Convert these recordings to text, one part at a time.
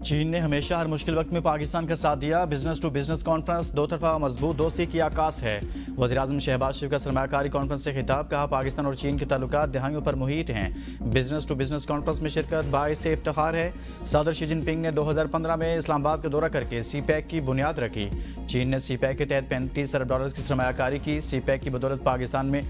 चीन ने हमेशा हर मुश्किल वक्त में पाकिस्तान का साथ दिया। बिजनेस टू बिजनेस कॉन्फ्रेंस दो तरफा मजबूत दोस्ती की आकाश है। वज़ीर-ए-आज़म शहबाज शरीफ का सरमायाकारी कॉन्फ्रेंस से खिताब, कहा पाकिस्तान और चीन के ताल्लुकात दहाइयों पर मुहित हैं। बिजनेस टू बिजनेस कॉन्फ्रेंस में शिरकत बाइस से इफ्तिखार है। सदर शी जिनपिंग ने 2015 में इस्लामाबाद का दौरा करके सी पैक की बुनियाद रखी। चीन ने सी पैक के तहत $35 अरब की सरमायाकारी की। सी पैक की बदौलत पाकिस्तान में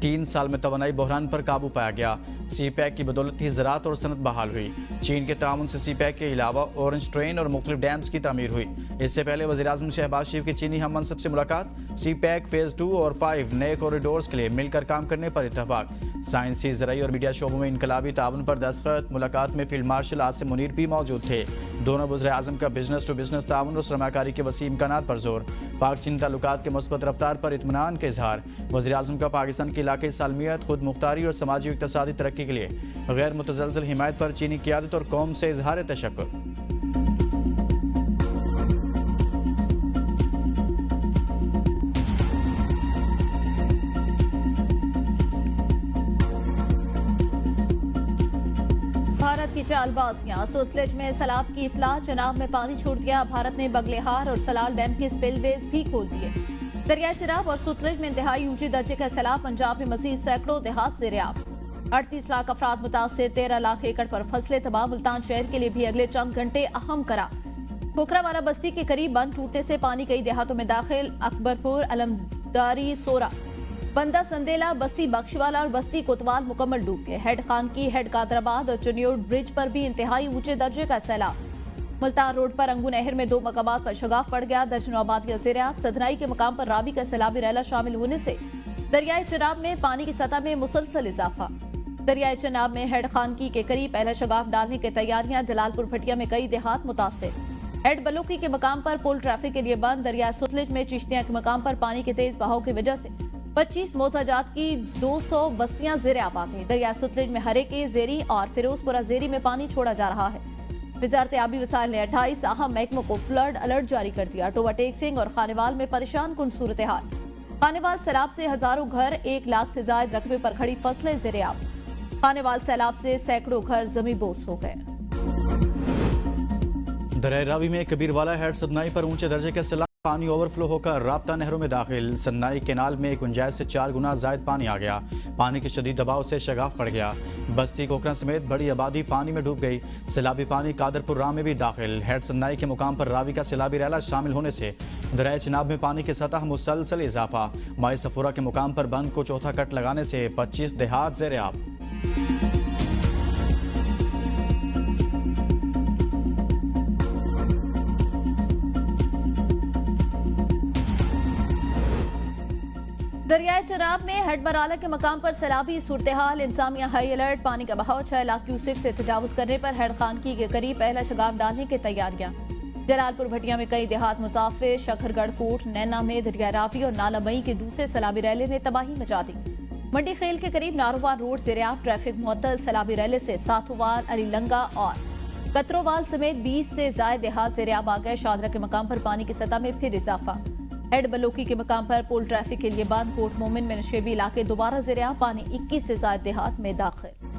3 साल में तवानाई बहरान पर काबू पाया गया। सी पैक की बदौलत ही ज़राअत और सनत बहाल हुई। चीन के ताउन से सी पैक के अलावा ऑरेंज ट्रेन और मुख्तलिफ डैम्स की तामीर हुई। इससे पहले वज़ीर-ए-आज़म शहबाज शरीफ की चीनी हम मनसब से मुलाकात। सी पैक फेज़ 2 और 5 नए कॉरिडोर्स के लिए मिलकर काम करने पर इत्तफाक। साइंसी, ज़राई और मीडिया शोबों में इनकलाबी ताउन पर दस्तखत। मुलाकात में फील्ड मार्शल आसिम मुनीर भी मौजूद थे। दोनों वज़ीर-ए-आज़म का बिजनेस टू बिजनेस ताउन और सरमायाकारी के वसी इम्कानात पर जोर। पाक चीन ताल्लुकात के मुस्बत रफ्तार पर इत्मीनान के इजहार। वज़ीर-ए-आज़म का पाकिस्तान के इलाके सालमियत, खुद मुख्तारी और समाजी और इक़्तिसादी तरक्की के लिए गैर मुतज़लज़ल हिमायत पर चीनी क़यादत और कौम से इजहार तशक्कुर। भारत की चालबाजियां, सुतलेज में सैलाब की इतला, चनाब में पानी छोड़ दिया। भारत ने बगलेहार और सलाल डैम के स्पिलवेज भी खोल दिए। दरिया चनाब और सुतलेज में इंतहाई ऊंचे दर्जे का सैलाब। पंजाब में मजीद सैकड़ों देहात ज़ेर-ए-आब। 38 लाख अफराद मुतासिर, 13 लाख एकड़ पर फसलें तबाह। मुल्तान शहर के लिए भी अगले चंद घंटे अहम करा। खोखरावाला बस्ती के करीब बंद टूटने से पानी कई देहातों में दाखिल। अकबरपुर, अलमदारी, सोरा, बंदा संदेला, बस्ती बख्शवाला और बस्ती कोतवाल मुकम्मल डूब गए। हेड खानकी, हेड कादराबाद और चुनियोड ब्रिज पर भी इंतहाई ऊंचे दर्जे का सैलाब। मुल्तान रोड पर अंगू नहर में 2 मकामात पर शगाफ पड़ गया। दर्जनों आबादियां ज़ेर-ए-आब। सदनाई के मकाम पर रावी का सैलाबी रैला शामिल होने से दरियाए चनाब में पानी की सतह में मुसलसल इजाफा। दरियाए चनाब में हेड खानकी के करीब पहला शगाफ डालने की तैयारियां। जलालपुर भटिया में कई देहात मुतासिर। हेड बलोकी के मकाम पर पुल ट्रैफिक के लिए बंद। दरिया सुतलेज में चिश्तियां के मकाम पर पानी के तेज बहाव की वजह से 25 मौजाजात की 200 बस्तियां ज़ेर-ए-आब आ गई। दरिया सुतलेज में हरेके, ज़ेरी और फिरोजपुरा ज़ेरी में पानी छोड़ा जा रहा है। वजारत आबी वसाइल ने 28 अहम महकमों को फ्लड अलर्ट जारी कर दिया। टोबा टेक सिंह और खानेवाल में परेशान कुन सूरत हाल। खानेवाल सैलाब से हजारों घर, 1 लाख से जायद रकबे पर खड़ी फसलें ज़ेर-ए-आब। खानेवाल सैलाब से सैकड़ों घर जमींबोस हो गए। दरिया रावी में कबीरवाला हेड सदनाई पर ऊंचे दर्जे का सैलाब। पानी ओवरफ्लो होकर राब्ता नहरों में दाखिल। सन्नाई केनाल में गुंजाइश से 4 गुना जायद पानी आ गया। पानी के शदीद दबाव से शगाफ पड़ गया। बस्ती कोकरा समेत बड़ी आबादी पानी में डूब गई। सैलाबी पानी कादरपुर राम में भी दाखिल। हेड सन्नाई के मुकाम पर रावी का सैलाबी रैला शामिल होने से दरिया चिनाब में पानी की सतह मुसलसल इजाफा। माई सफूरा के मुकाम पर बंद को चौथा कट लगाने से 25 देहात ज़ेर-ए-आब। दरियाए चनाब में हेड बराला के मकाम पर सैलाबी सूरत-ए-हाल। इंतजामिया हाई अलर्ट। पानी का बहाव 6 लाख क्यूसेक से तजावुज करने पर हेड खानकी के करीब पहला शगाफ डालने की तैयारियां। जलालपुर भटिया में कई देहात मुताफिर। शखरगढ़ कोट, नैना में दरिया रावी और नाला मई के दूसरे सैलाबी रैले ने तबाही मचा दी। मंडी खेल के करीब नारोवाल रोड ज़ेर-ए-आब। ट्रैफिक मुअत्तल। सैलाबी रैले से साथोवाल, अली लंगा और कतरोवाल समेत 20 से जायद देहात ज़ेर-ए-आब आ गए। शादरा के मकाम पर पानी की सतह में फिर इजाफा। हेड बलोकी के मकाम पर पुल ट्रैफिक के लिए बंद। कोट मोमिन में नशेबी इलाके दोबारा ज़ेर-ए-आब। पानी 21 से ज्यादा देहात में दाखिल।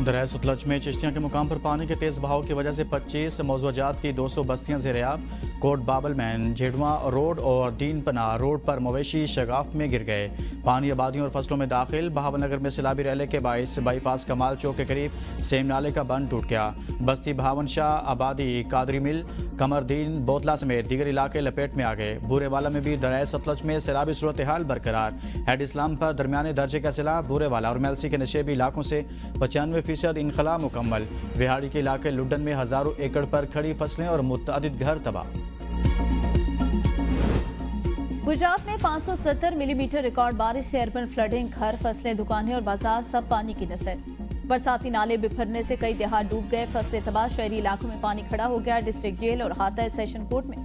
दरिया सतलज में चिश्तियां के मुकाम पर पानी के तेज बहाव की वजह से 25 मौजूजात की 200 बस्तियां ज़ेर-ए-आब। कोट बाबलमैन, झेडवा रोड और दीन पना रोड पर मवेशी शगाफ में गिर गए। पानी आबादियों और फसलों में दाखिल। बहावनगर में सैलाबी रैले के बाइस बाईपास कमाल चौक के करीब सेम नाले का बंद टूट गया। बस्ती भावन शाह, आबादी, कादरी मिल, कमरदीन, बोतला समेत दीगर इलाके लपेट में आ गए। बूरेवाला में भी दरिया सतलज में सैलाबी सूरत हाल बरकरार। हेड इस्लाम पर दरमियाने दर्जे का सैलाब। बूरेवाला और मेलसी के नशेबी इलाकों से 95% इनखला मुकम्मल। विहाड़ी के इलाके लुड्डन में हजारों एकड़ पर खड़ी फसलें और मुतअद्दिद घर तबाह। गुजरात में 570 मिलीमीटर रिकॉर्ड बारिश से अर्बन फ्लडिंग। घर, फसलें, दुकानें और बाजार सब पानी की नजर। बरसाती नाले बिफरने से कई देहात डूब गए। फसलें तबाह। शहरी इलाकों में पानी खड़ा हो गया। डिस्ट्रिक्ट जेल और हाता सेशन कोर्ट में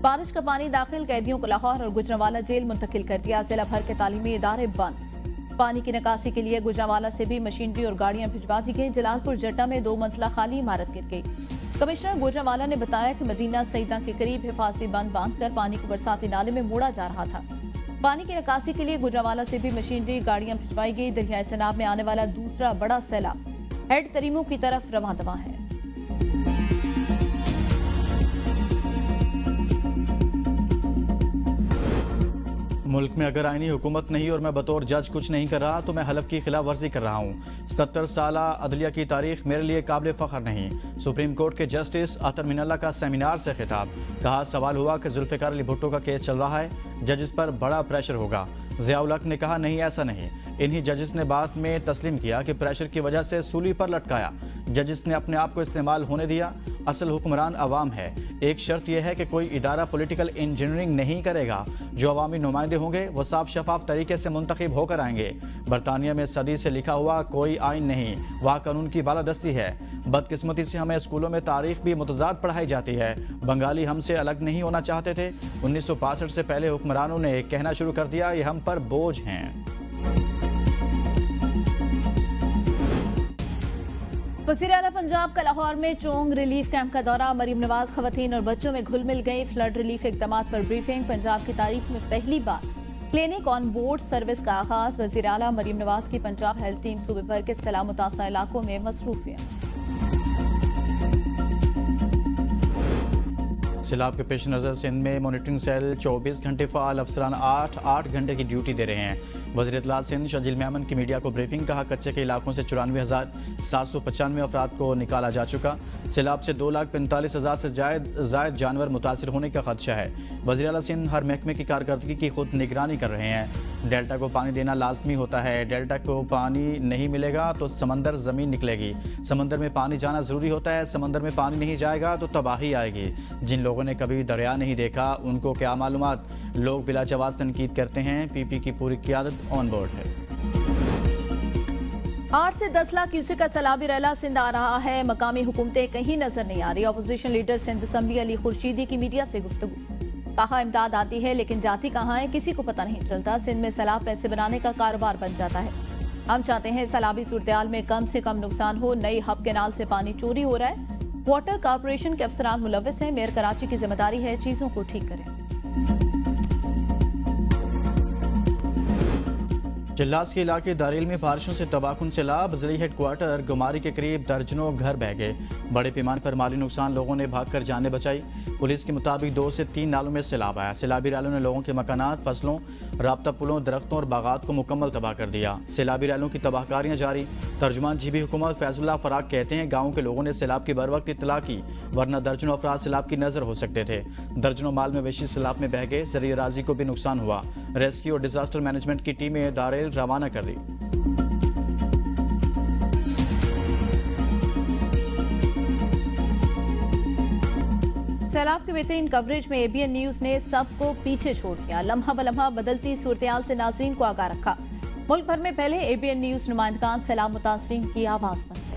बारिश का पानी दाखिल। कैदियों को लाहौर और गुजरावाला जेल मुंतकिल कर दिया। जिला भर के तालीमी इदारे बंद। पानी की निकासी के लिए गुजरावाला से भी मशीनरी और गाड़ियां भिजवा दी गई। जलालपुर जट्टा में 2 मंजिला खाली इमारत गिर गई। कमिश्नर गुजरावाला ने बताया कि मदीना सईदा के करीब हिफाजती बंद बांधकर पानी को बरसाती नाले में मोड़ा जा रहा था। पानी की निकासी के लिए गुजरावाला से भी मशीनरी गाड़ियां भिजवाई गई। दरियाए चनाब में आने वाला दूसरा बड़ा सैलाब हेड तरीमों की तरफ रवां दवा है। मुल्क में अगर आईनी हुकूमत नहीं और मैं बतौर जज कुछ नहीं कर रहा तो मैं हलफ की खिलाफ वर्जी कर रहा हूँ। 77 साल अदलिया की तारीख मेरे लिए काबिल फ़ख्र नहीं। सुप्रीम कोर्ट के जस्टिस अतर मिनल्ला का सेमिनार से खिताब। कहा सवाल हुआ कि जुल्फ़िकार अली भुट्टो का केस चल रहा है, जजिस पर बड़ा प्रेशर होगा। ज़ियाउल हक ने कहा नहीं ऐसा नहीं। इन्हीं जजिस ने बाद में तस्लीम किया कि प्रेशर की वजह से सूली पर लटकाया। जजिस ने अपने आप को इस्तेमाल होने दिया। असल हुक्मरान अवाम है। एक शर्त यह है कि कोई इदारा पॉलिटिकल इंजीनियरिंग नहीं करेगा। जो अवामी नुमाइंदे होंगे वो साफ शफाफ तरीके से मुंतखब होकर आएंगे। बरतानिया में सदी से लिखा हुआ कोई आइन नहीं, वहाँ कानून की बालादस्ती है। बदकिस्मती से हमें स्कूलों में तारीख भी मुतजाद पढ़ाई जाती है। बंगाली हमसे अलग नहीं होना चाहते थे। 1965 से पहले हुक्मरानों ने कहना शुरू कर दिया ये हम पर बोझ हैं। वज़ीर आला पंजाब का लाहौर में चोंग रिलीफ कैंप का दौरा। मरीम नवाज खवातीन और बच्चों में घुल मिल गई। फ्लड रिलीफ इक़दाम पर ब्रीफिंग। पंजाब की तारीख में पहली बार क्लिनिक ऑन बोर्ड सर्विस का आगाज। वज़ीर आला मरीम नवाज की पंजाब हेल्थ टीम सूबे भर के सैलाब मुतासर इलाकों में मसरूफ है। सैलाब के पेश नज़र सिंध में मॉनिटरिंग सेल 24 घंटे फ़ाल, अफसरान 8 घंटे की ड्यूटी दे रहे हैं। वज़ीर इत्तलात सिंध शजील मेमन की मीडिया को ब्रीफिंग। कहा कच्चे के इलाकों से 94,795 अफराद को निकाला जा चुका। सैलाब से 2,45,000 से जायद जानवर मुतासर होने का खदशा है। वज़ीर आला सिंध हर महकमे की कारकर्दगी की खुद निगरानी कर रहे हैं। डेल्टा को पानी देना लाजमी होता है। डेल्टा को पानी नहीं मिलेगा तो समंदर ज़मीन निकलेगी। समंदर में पानी जाना ज़रूरी होता है। समंदर में पानी नहीं जाएगा तो तबाही आएगी। जिन लोगों ने कभी दरिया नहीं देखा उनको क्या मालूमात। लोग बिला जवाब तनकीद करते हैं। पीपी की पूरी क़ियादत ऑन बोर्ड है। 8 से 10 लाख क्यूसेक का सैलाबी रैला सिंध आ रहा है। मकामी हुकूमतें कहीं नजर नहीं आ रही। Opposition leader Sindh assembly Ali Khurshidi की मीडिया से गुफ्तगू। कहा इमदाद आती है लेकिन जाती कहाँ है किसी को पता नहीं चलता। सिंध में सैलाब पैसे बनाने का कारोबार बन जाता है। हम चाहते हैं सैलाबी सूरत में कम से कम नुकसान हो। नई हब कैनाल से पानी चोरी हो रहा है। वाटर कॉर्पोरेशन के अफसरान मुलव्वस हैं। मेयर कराची की जिम्मेदारी है चीजों को ठीक करें। चिल्लास के इलाके दारेल में बारिशों से तबाहकुन सैलाब। जिले हेडक्वार्टर गुमारी के करीब दर्जनों घर बह गए। बड़े पैमाने पर माली नुकसान। लोगों ने भागकर जानें बचाई। पुलिस के मुताबिक 2 से 3 नालों में सैलाब आया। सैलाबी रैलों ने लोगों के मकानात, फसलों, राब्ता पुलों, दरख्तों और बागात को मुकम्मल तबाह कर दिया। सैलाबी रैलों की तबाहकारियां जारी। तर्जुमान जीबी हुकूमत फैजुल्लाह फराक कहते हैं गाँव के लोगों ने सैलाब की बर वक्त इत्तला की, वरना दर्जनों अफराद सैलाब की नजर हो सकते थे। दर्जनों माल मवेशी सैलाब में बह गए। ज़रिए राजी को भी नुकसान हुआ। रेस्क्यू और डिजास्टर मैनेजमेंट की टीमें दारेल रवाना कर दी। सैलाब की बेहतरीन कवरेज में एबीएन न्यूज ने सबको पीछे छोड़ दिया। लम्हा बलम्हा बदलती सूरत से नाज़रीन को आगाह रखा। मुल्क भर में पहले एबीएन न्यूज नुमाइंदगान सैलाब मुतासरीन की आवाज बन गए।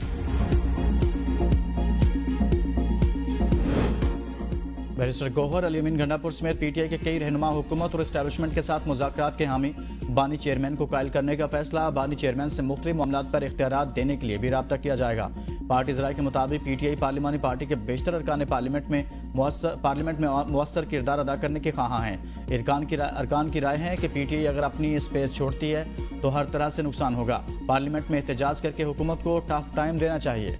बैरिस्टर गौहर अली अमीन गंडापुर समेत पीटीआई के कई रहनुमा हुकूमत और एस्टैब्लिशमेंट के साथ मुज़ाकरात के हामी। बानी चेयरमैन को कायल करने का फैसला। बानी चेयरमैन से मुख्तलिफ मामलात पर इख्तियारात देने के लिए भी रब्ता किया जाएगा। पार्टी ज़राए के मुताबिक पीटीआई पार्लिमानी पार्टी के बेशतर अरकान पार्लियामेंट में मुअस्सर किरदार अदा करने के ख्वाहां हैं। अरकान की राय है कि पीटीआई अगर अपनी स्पेस छोड़ती है तो हर तरह से नुकसान होगा। पार्लियामेंट में एहतजाज करके हुकूमत को टफ टाइम देना चाहिए।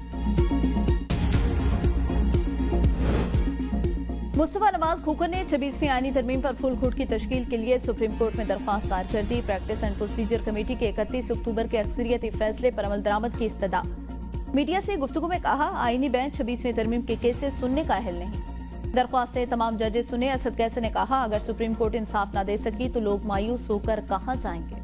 मुस्तफा नवाज खोखर ने 26वीं आईनी तरमीम पर फुल कोर्ट की तश्कील के लिए सुप्रीम कोर्ट में दरख्वास्त दायर कर दी। प्रैक्टिस एंड प्रोसीजर कमेटी के 31 अक्टूबर के अक्सरियती फैसले पर अमल दरामद की इस्तदा। मीडिया से गुफ्तगू में कहा आईनी बेंच 26वीं तरमीम के केसेस सुनने का अहल नहीं। दरख्वास्तें तमाम जजेस सुने। असद कैसर ने कहा अगर सुप्रीम कोर्ट इंसाफ न दे सकी तो लोग मायूस होकर कहां जाएंगे।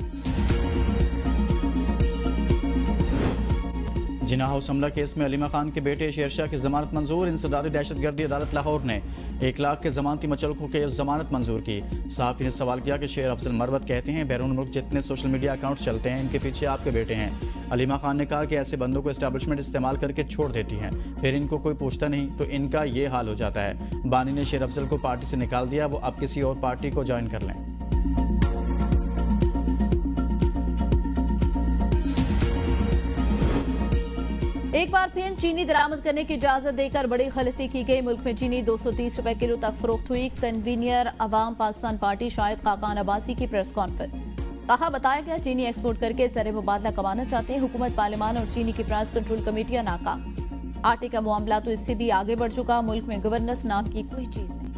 जिना हाउस हमला केस में अलीमा खान के बेटे शेरशाह की जमानत मंजूर। इंसदादी दहशतगर्दी अदालत लाहौर ने 1 लाख के जमानती मचलकों के जमानत मंजूर की। सहाफ़ी ने सवाल किया कि शेर अफजल मरवत कहते हैं बैरून मुल्क जितने सोशल मीडिया अकाउंट्स चलते हैं इनके पीछे आपके बेटे हैं। अलीमा खान ने कहा कि ऐसे बंदों को एस्टैब्लिशमेंट इस्तेमाल करके छोड़ देती हैं, फिर इनको कोई पूछता नहीं तो इनका ये हाल हो जाता है। बानी ने शेर अफजल को पार्टी से निकाल दिया, वो अब किसी और पार्टी को ज्वाइन कर लें। एक बार फिर चीनी दरामद करने की इजाजत देकर बड़ी गलती की गई। मुल्क में चीनी 230 रुपए किलो तक फरोख्त हुई। कन्वीनियर अवाम पाकिस्तान पार्टी शाहिद खाकान अब्बासी की प्रेस कॉन्फ्रेंस। कहा बताया गया चीनी एक्सपोर्ट करके ज़र मुबादला कमाना चाहते हैं। हुकूमत पार्लियामान और चीनी की प्राइस कंट्रोल कमेटियां नाकाम। आटे का मामला तो इससे भी आगे बढ़ चुका। मुल्क में गवर्नेंस नाम की कोई चीज नहीं।